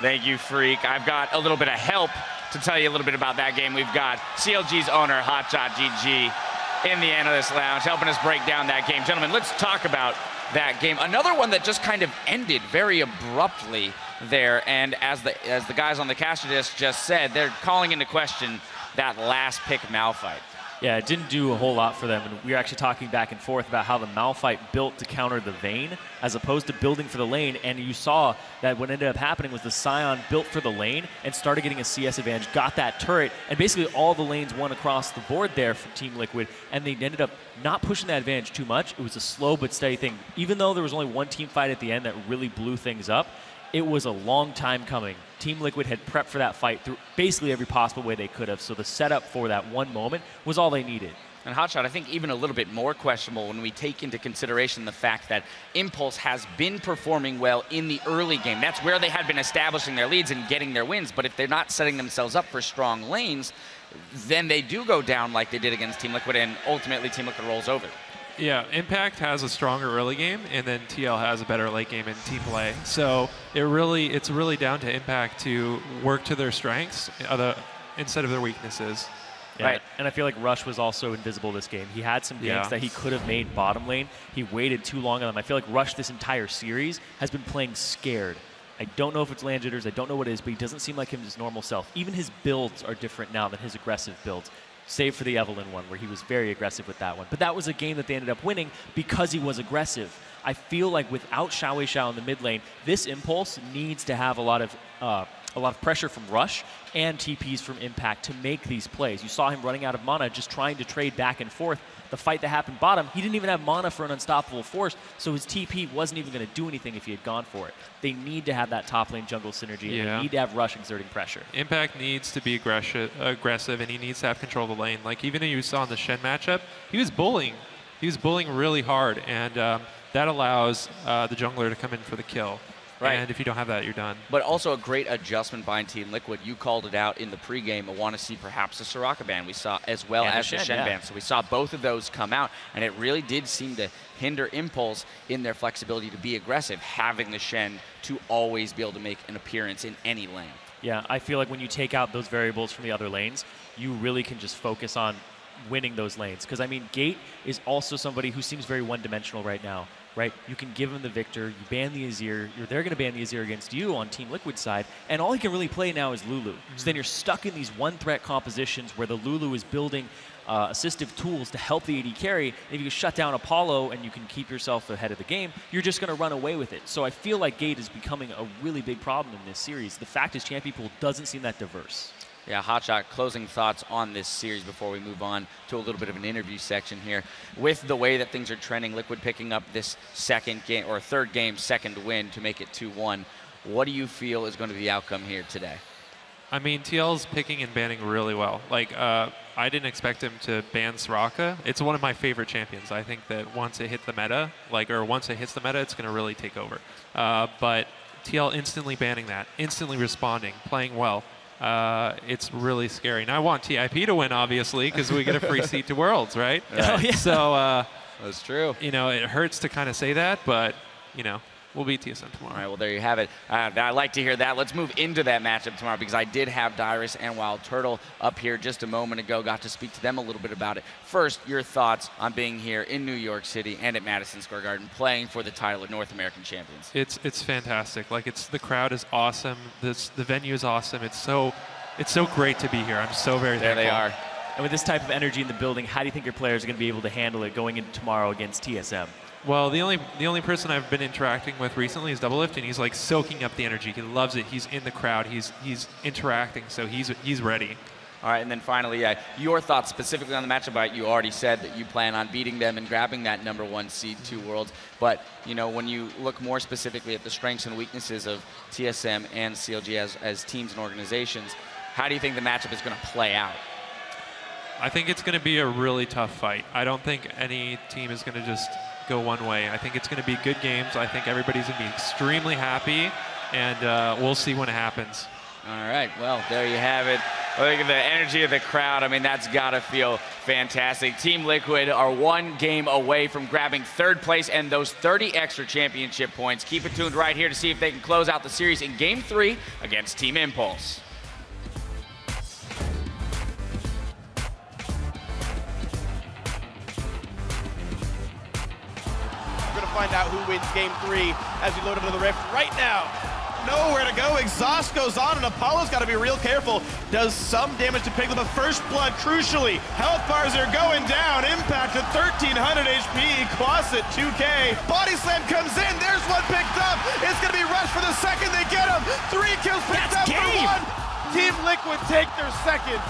Thank you, Freak. I've got a little bit of help to tell you a little bit about that game. We've got CLG's owner, HotShotGG, in the analyst lounge, helping us break down that game. Gentlemen, let's talk about that game. Another one that just kind of ended very abruptly there, and as the guys on the caster disc just said, they're calling into question that last pick Malphite. Yeah, it didn't do a whole lot for them, and we were actually talking back and forth about how the Malphite built to counter the Vayne as opposed to building for the lane, and you saw that what ended up happening was the Scion built for the lane and started getting a CS advantage, got that turret, and basically all the lanes won across the board there for Team Liquid, and they ended up not pushing that advantage too much. It was a slow but steady thing. Even though there was only one team fight at the end that really blew things up, it was a long time coming. Team Liquid had prepped for that fight through basically every possible way they could have, so the setup for that one moment was all they needed. And HotShot, I think even a little bit more questionable when we take into consideration the fact that Impulse has been performing well in the early game. That's where they had been establishing their leads and getting their wins, but if they're not setting themselves up for strong lanes, then they do go down like they did against Team Liquid, and ultimately Team Liquid rolls over. Yeah, Impact has a stronger early game, and then TL has a better late game in team play. So it's really down to Impact to work to their strengths instead of their weaknesses. Yeah, right. And I feel like Rush was also invisible this game. He had some ganks that he could have made bottom lane. He waited too long on them. I feel like Rush this entire series has been playing scared. I don't know if it's land jitters, I don't know what it is, but he doesn't seem like his normal self. Even his builds are different now than his aggressive builds. Save for the Evelyn one, where he was very aggressive with that one. But that was a game that they ended up winning because he was aggressive. I feel like without Xiao in the mid lane, this Impulse needs to have a lot of pressure from Rush and TPs from Impact to make these plays. You saw him running out of mana, just trying to trade back and forth. The fight that happened bottom, he didn't even have mana for an unstoppable force, so his TP wasn't even going to do anything if he had gone for it. They need to have that top lane jungle synergy, and they need to have Rush exerting pressure. Impact needs to be aggressive, and he needs to have control of the lane. Like, even you saw in the Shen matchup, he was bullying. He was bullying really hard, and that allows the jungler to come in for the kill. Right. And if you don't have that, you're done. But also a great adjustment by Team Liquid. You called it out in the pregame. I want to see perhaps a Soraka ban. We saw as well as the Shen ban. So we saw both of those come out, and it really did seem to hinder Impulse in their flexibility to be aggressive, having the Shen to always be able to make an appearance in any lane. Yeah, I feel like when you take out those variables from the other lanes, you really can just focus on winning those lanes. Because, I mean, Gate is also somebody who seems very one-dimensional right now. Right, you can give him the Victor, you ban the Azir, they're going to ban the Azir against you on Team Liquid side, and all he can really play now is Lulu. So then you're stuck in these one-threat compositions where the Lulu is building assistive tools to help the AD carry. And if you shut down Apollo and you can keep yourself ahead of the game, you're just going to run away with it. So I feel like Gate is becoming a really big problem in this series. The fact is champion pool doesn't seem that diverse. Yeah, HotShot, closing thoughts on this series before we move on to a little bit of an interview section here. With the way that things are trending, Liquid picking up this second game, or third game, second win to make it 2-1. What do you feel is going to be the outcome here today? I mean, TL's picking and banning really well. Like, I didn't expect him to ban Soraka. It's one of my favorite champions. I think that once it hits the meta, it's going to really take over. But TL instantly banning that, instantly responding, playing well. It's really scary. Now I want TIP to win, obviously, because we get a free seat to Worlds, right? Oh, yeah. So that's true. You know, it hurts to kind of say that, but you know, we'll beat TSM tomorrow. All right, well, there you have it. I like to hear that. Let's move into that matchup tomorrow, because I did have Dyrus and Wild Turtle up here just a moment ago. Got to speak to them a little bit about it. First, your thoughts on being here in New York City and at Madison Square Garden playing for the title of North American Champions. It's fantastic. Like, the crowd is awesome. The venue is awesome. It's so great to be here. I'm so very thankful. There they are. And with this type of energy in the building, how do you think your players are going to be able to handle it going into tomorrow against TSM? Well, the only person I've been interacting with recently is Doublelift, and he's like soaking up the energy. He loves it. He's in the crowd. He's interacting, so he's ready. All right, and then finally, your thoughts specifically on the matchup. You already said that you plan on beating them and grabbing that #1 seed to Worlds. But you know, when you look more specifically at the strengths and weaknesses of TSM and CLG as teams and organizations, how do you think the matchup is going to play out? I think it's going to be a really tough fight. I don't think any team is going to just go one way. I think it's going to be good games. I think everybody's going to be extremely happy, and we'll see when it happens. All right, well, there you have it. Look at the energy of the crowd. I mean, that's got to feel fantastic. Team Liquid are one game away from grabbing 3rd place and those 30 extra championship points. Keep it tuned right here to see if they can close out the series in Game 3 against Team Impulse. We're going to find out who wins Game 3 as we load into the Rift right now. Nowhere to go. Exhaust goes on, and Apollo's got to be real careful. Does some damage to Piglet, but first blood, crucially. Health bars are going down. Impact at 1,300 HP. Quas at 2K. Body slam comes in. There's one picked up. It's going to be rushed for the second. They get him. 3 kills picked up for 1. Team Liquid take their second.